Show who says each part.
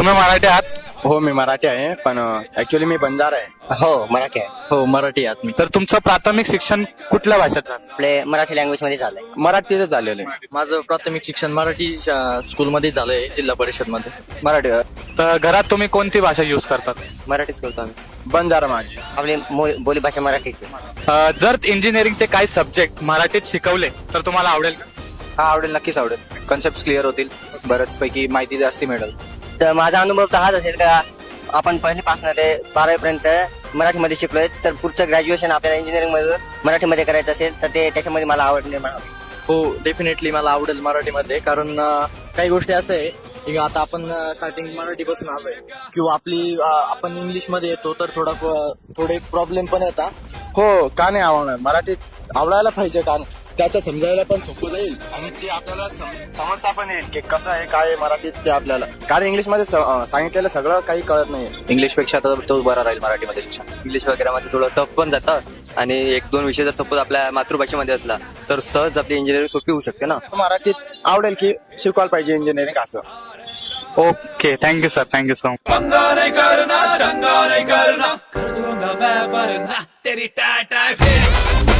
Speaker 1: तुम्ही मराठी आहात?
Speaker 2: हो मी मराठी आहे, पण ऍक्च्युली मी बंजारा आहे.
Speaker 3: हो मराठी आहे.
Speaker 4: हो मराठी आहात मी.
Speaker 1: तर तुमचं प्राथमिक शिक्षण कुठल्या भाषेत झालं?
Speaker 3: आपले मराठी लँग्वेज मध्ये झालंय.
Speaker 2: मराठीतच झालेलं आहे.
Speaker 4: माझं प्राथमिक शिक्षण मराठी स्कूलमध्ये झालंय, जिल्हा परिषद मध्ये.
Speaker 2: मराठी
Speaker 1: तर घरात तुम्ही कोणती भाषा युज करतात?
Speaker 3: मराठीच करतो आम्ही.
Speaker 2: बंजारा माझी.
Speaker 3: आपली बोली भाषा मराठीच आहे.
Speaker 1: जर इंजिनिअरिंगचे काही सब्जेक्ट मराठीत शिकवले तर तुम्हाला आवडेल का?
Speaker 5: हा आवडेल, नक्कीच आवडेल. कन्सेप्ट क्लिअर होतील, बऱ्याच पैकी माहिती जास्ती मिळेल.
Speaker 3: तर माझा अनुभव तर हाच असेल का आपण पहिलीपासून ते 12वी पर्यंत मराठीमध्ये शिकलोय, तर पुढचं ग्रॅज्युएशन आपल्याला इंजिनिअरिंग मधून मराठीमध्ये करायचं असेल तर ते त्याच्यामध्ये मला आवड निर्माण होईल.
Speaker 4: हो डेफिनेटली मला आवडेल मराठीमध्ये, कारण काही गोष्टी असं आहे की आता आपण स्टार्टिंग मराठीपासून आलोय किंवा आपण इंग्लिश मध्ये येतो तर थोडे प्रॉब्लेम पण येतात.
Speaker 2: हो, का नाही आवडणार? मराठीत आवडायला पाहिजे, कारण त्याचं समजायला पण सोपं जाईल आणि ते आपल्याला समजता पण येईल की कसं आहे काय आहे मराठीत ते आपल्याला. कारण इंग्लिशमध्ये सांगितलेलं सगळं काही कळत नाही.
Speaker 5: इंग्लिशपेक्षा तो बरा राहील मराठीमध्ये शिक्षण.
Speaker 6: इंग्लिश वगैरे मध्ये थोडं टफ पण जातं आणि एक दोन विषय जर सपोज आपल्या मातृभाषेमध्ये असला तर सहज आपली इंजिनिअरिंग सोपी होऊ शकते ना.
Speaker 2: मराठीत आवडेल की शिकवायला पाहिजे इंजिनिअरिंग असं.
Speaker 1: Okay, thank you sir, thank you so much.
Speaker 7: पंगा नहीं करना, दंगा नहीं करना, कर दूंगा मैं वरना तेरी टाटा फिर